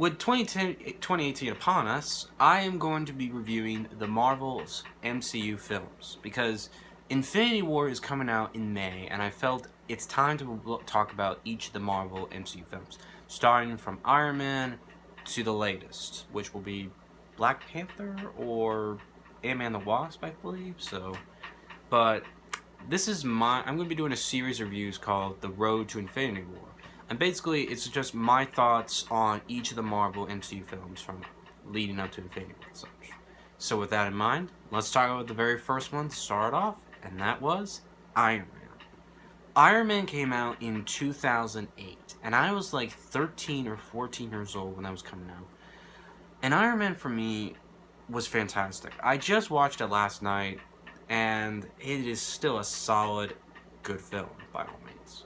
With 2018 upon us, I am going to be reviewing the Marvel's MCU films because Infinity War is coming out in May, and I felt it's time to talk about each of the Marvel MCU films, starting from Iron Man to the latest, which will be Black Panther or Ant-Man the Wasp, I believe. But I'm going to be doing a series of reviews called The Road to Infinity War. And basically, it's just my thoughts on each of the Marvel MCU films from leading up to Infinity War and such. So with that in mind, let's start with the very first one to start off, and that was Iron Man. Iron Man came out in 2008, and I was like 13 or 14 years old when that was coming out. And Iron Man for me was fantastic. I just watched it last night, and it is still a solid, good film, by all means.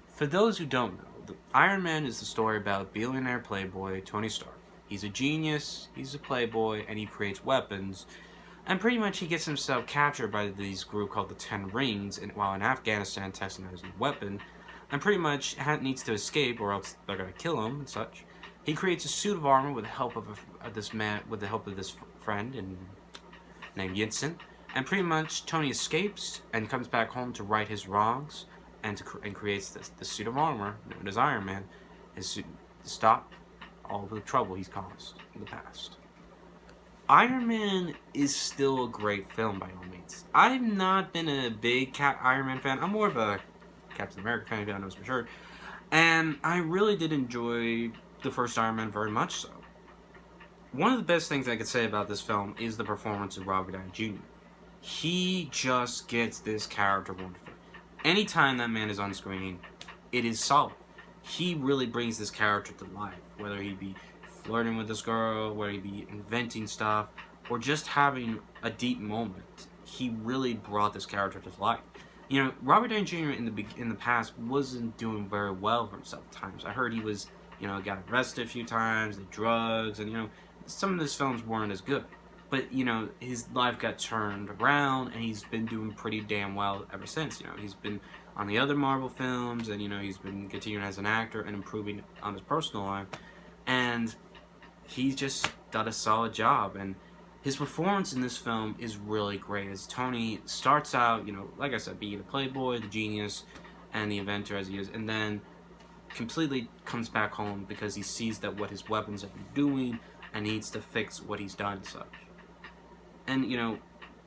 For those who don't know, Iron Man is the story about billionaire playboy Tony Stark. He's a genius, he's a playboy, and he creates weapons. And pretty much he gets himself captured by this group called the Ten Rings while in Afghanistan testing out his new weapon. And pretty much needs to escape or else they're going to kill him and such. He creates a suit of armor with the help of this friend named Yinsen. And pretty much Tony escapes and comes back home to right his wrongs. And creates the suit of armor known as Iron Man, his suit to stop all the trouble he's caused in the past. Iron Man is still a great film by all means. I've not been a big Iron Man fan. I'm more of a Captain America fan, if you don't know for sure. And I really did enjoy the first Iron Man very much so. One of the best things I could say about this film is the performance of Robert Downey Jr. He just gets this character wonderfully. Anytime that man is on screen, it is solid. He really brings this character to life, whether he be flirting with this girl, whether he be inventing stuff, or just having a deep moment. He really brought this character to life. You know, Robert Downey Jr. in the past wasn't doing very well for himself at times. I heard he was, got arrested a few times, the drugs, and some of his films weren't as good. But, his life got turned around, and he's been doing pretty damn well ever since. He's been on the other Marvel films, and, he's been continuing as an actor and improving on his personal life. And he's just done a solid job. And his performance in this film is really great. As Tony starts out, like I said, being a playboy, the genius, and the inventor as he is. And then completely comes back home because he sees that what his weapons have been doing and needs to fix what he's done and such. And,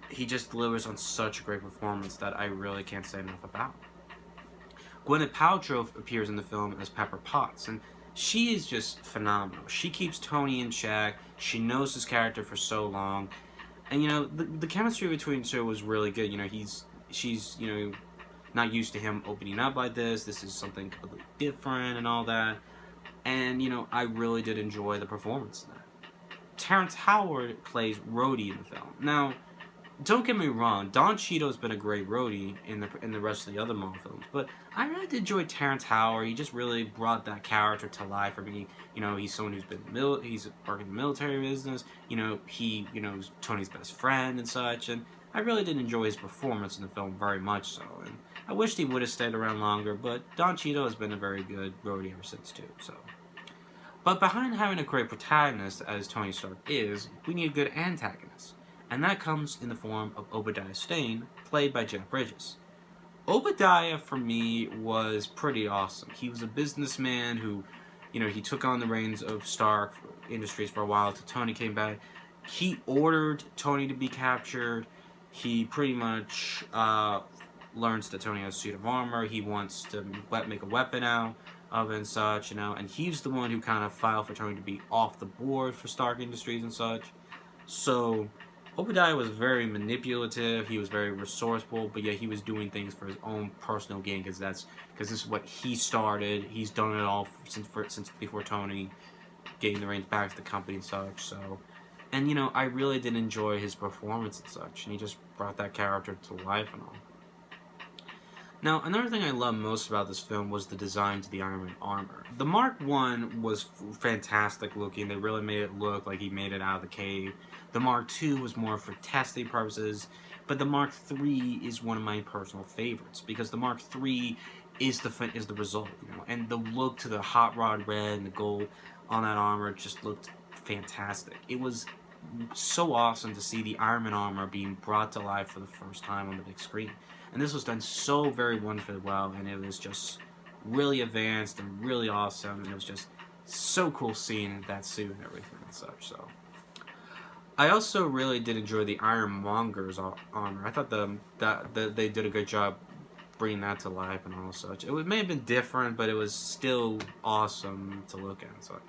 he just delivers on such a great performance that I really can't say enough about. Gwyneth Paltrow appears in the film as Pepper Potts, and she is just phenomenal. She keeps Tony in check. She knows his character for so long. And, the chemistry between the two was really good. She's not used to him opening up like this. This is something completely different and all that. And, I really did enjoy the performance in that. Terrence Howard plays Rhodey in the film. Now, don't get me wrong, Don Cheadle's been a great Rhodey in the rest of the other Marvel films, but I really did enjoy Terrence Howard. He just really brought that character to life for me. He's someone who's been he's working in the military business. He is Tony's best friend and such, and I really did enjoy his performance in the film very much so. And I wished he would have stayed around longer, but Don Cheadle has been a very good Rhodey ever since too. So. But behind having a great protagonist, as Tony Stark is, we need a good antagonist. And that comes in the form of Obadiah Stane, played by Jeff Bridges. Obadiah, for me, was pretty awesome. He was a businessman who, he took on the reins of Stark Industries for a while until Tony came back. He ordered Tony to be captured. He pretty much learns that Tony has a suit of armor. He wants to make a weapon out of it and such, and he's the one who kind of filed for Tony to be off the board for Stark Industries and such. So Obadiah was very manipulative. He was very resourceful, but yet he was doing things for his own personal gain because this is what he started. He's done it all since before Tony getting the reins back to the company and such. So, and I really did enjoy his performance and such, and he just brought that character to life and all. Now, another thing I loved most about this film was the design to the Iron Man armor. The Mark I was fantastic looking. They really made it look like he made it out of the cave. The Mark II was more for testing purposes, but the Mark III is one of my personal favorites because the Mark III is the result, and the look to the hot rod red and the gold on that armor just looked fantastic. It was so awesome to see the Iron Man armor being brought to life for the first time on the big screen. And this was done so very wonderfully well, and it was just really advanced and really awesome, and it was just so cool seeing that suit and everything and such. So I also really did enjoy the Ironmonger's armor. I thought that they did a good job bringing that to life and all such. It may have been different, but it was still awesome to look at and such.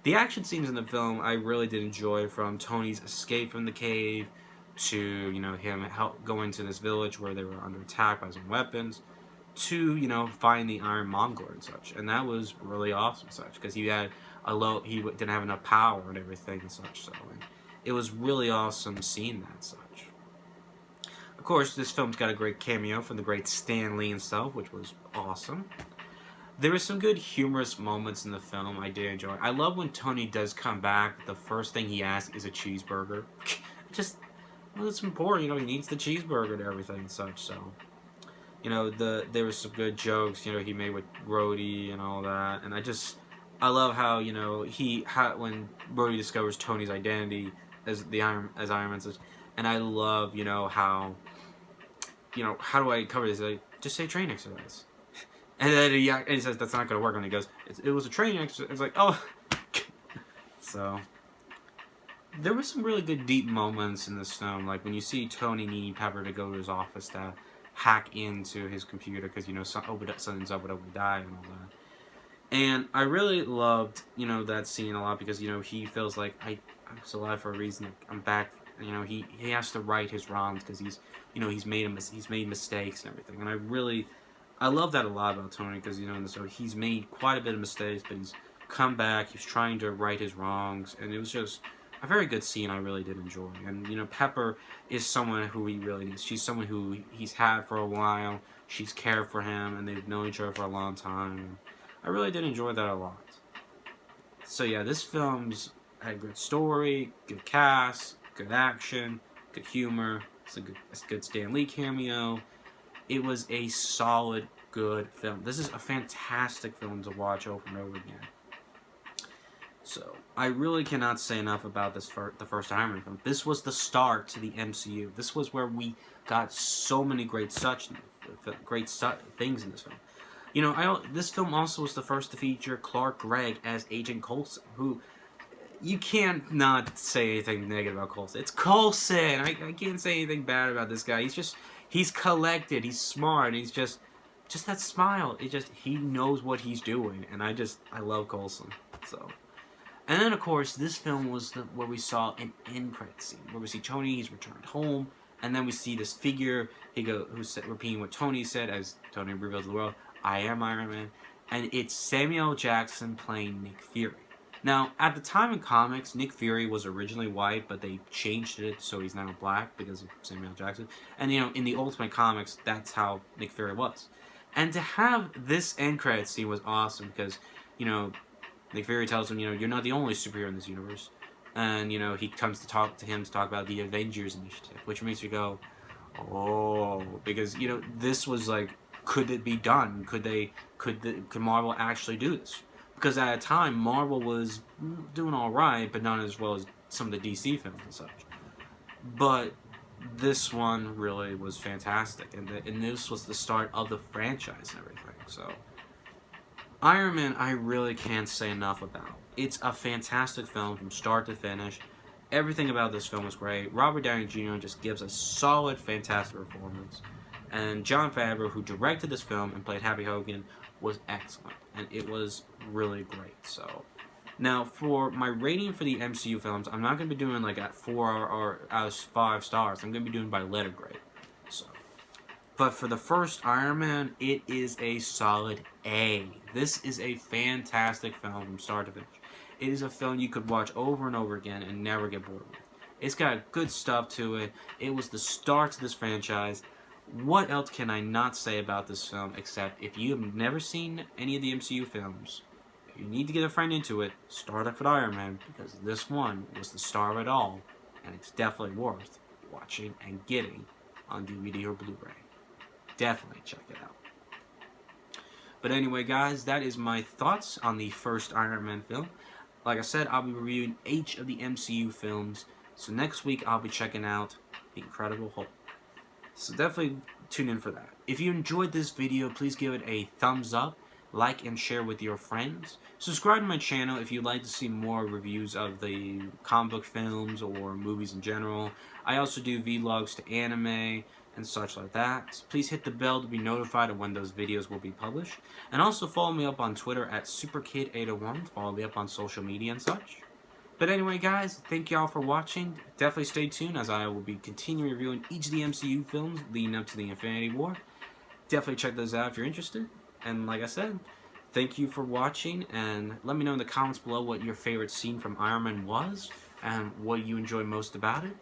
The action scenes in the film I really did enjoy, from Tony's escape from the cave to, you know, him go into this village where they were under attack by some weapons, to, you know, find the Ironmonger and such. And that was really awesome and such, because he didn't have enough power and everything and such. So it was really awesome seeing that and such. Of course, this film's got a great cameo from the great Stan Lee himself, which was awesome. There were some good humorous moments in the film I did enjoy. I love when Tony does come back, the first thing he asks is a cheeseburger. Well, it's important, you know, he needs the cheeseburger and everything and such, so. You know, there was some good jokes, you know, he made with Rhodey and all that, and I love how, you know, when Rhodey discovers Tony's identity as Iron Man says, and I love, you know, how do I cover this? Just say train exercise. And then he says that's not going to work, and he goes, it was a training exercise. It's like, oh. So, there were some really good deep moments in this film, like when you see Tony needing Pepper to go to his office to hack into his computer because, you know, something's up with Obadiah and all that. And I really loved, you know, that scene a lot because, you know, he feels like I'm still alive for a reason. I'm back. You know, he has to right his wrongs because he's made mistakes and everything. And I love that a lot about Tony because, you know, so he's made quite a bit of mistakes, but he's come back. He's trying to right his wrongs, and it was just a very good scene I really did enjoy. And, you know, Pepper is someone who he really needs. She's someone who he's had for a while. She's cared for him, and they've known each other for a long time. And I really did enjoy that a lot. So, yeah, this film's had a good story, good cast, good action, good humor. It's a good Stan Lee cameo. It was a solid, good film. This is a fantastic film to watch over and over again. So, I really cannot say enough about the first Iron Man film. This was the start to the MCU. This was where we got so many great things in this film. You know, this film also was the first to feature Clark Gregg as Agent Coulson, who you can't not say anything negative about Coulson. It's Coulson! I can't say anything bad about this guy. He's collected, he's smart, he's just that smile. He knows what he's doing, and I love Coulson. So. And then, of course, this film was where we saw an end credit scene, where we see Tony, he's returned home, and then we see this figure, who's repeating what Tony said as Tony reveals to the world, I am Iron Man, and it's Samuel Jackson playing Nick Fury. Now, at the time in comics, Nick Fury was originally white, but they changed it so he's now black because of Samuel Jackson. And, you know, in the Ultimate Comics, that's how Nick Fury was. And to have this end credit scene was awesome because, you know, Nick Fury tells him, you know, you're not the only superhero in this universe. And, you know, he comes to talk about the Avengers Initiative, which makes you go, oh, because, you know, this was like, could it be done? Could Marvel actually do this? Because at a time, Marvel was doing all right, but not as well as some of the DC films and such. But this one really was fantastic, and this was the start of the franchise and everything. So, Iron Man, I really can't say enough about. It's a fantastic film from start to finish. Everything about this film was great. Robert Downey Jr. just gives a solid, fantastic performance. And Jon Favreau, who directed this film and played Happy Hogan, was excellent. And it was really great. So, now for my rating for the MCU films, I'm not going to be doing like at 4 or out of 5 stars. I'm going to be doing by letter grade. So, but for the first Iron Man, it is a solid A. This is a fantastic film from start to finish. It is a film you could watch over and over again and never get bored with. It's got good stuff to it. It was the start to this franchise. What else can I not say about this film except if you have never seen any of the MCU films, if you need to get a friend into it, start off with Iron Man because this one was the star of it all, and it's definitely worth watching and getting on DVD or Blu-ray. Definitely check it out. But anyway, guys, that is my thoughts on the first Iron Man film. Like I said, I'll be reviewing each of the MCU films. So next week, I'll be checking out The Incredible Hulk. So definitely tune in for that. If you enjoyed this video, please give it a thumbs up, like and share with your friends. Subscribe to my channel if you'd like to see more reviews of the comic book films or movies in general. I also do vlogs to anime and such like that. So please hit the bell to be notified of when those videos will be published. And also follow me up on Twitter at SuperKid801. Follow me up on social media and such. But anyway, guys, thank y'all for watching. Definitely stay tuned as I will be continuing reviewing each of the MCU films leading up to the Infinity War. Definitely check those out if you're interested. And like I said, thank you for watching, and let me know in the comments below what your favorite scene from Iron Man was and what you enjoy most about it.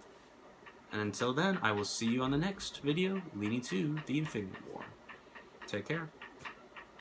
And until then, I will see you on the next video leading to the Infinity War. Take care.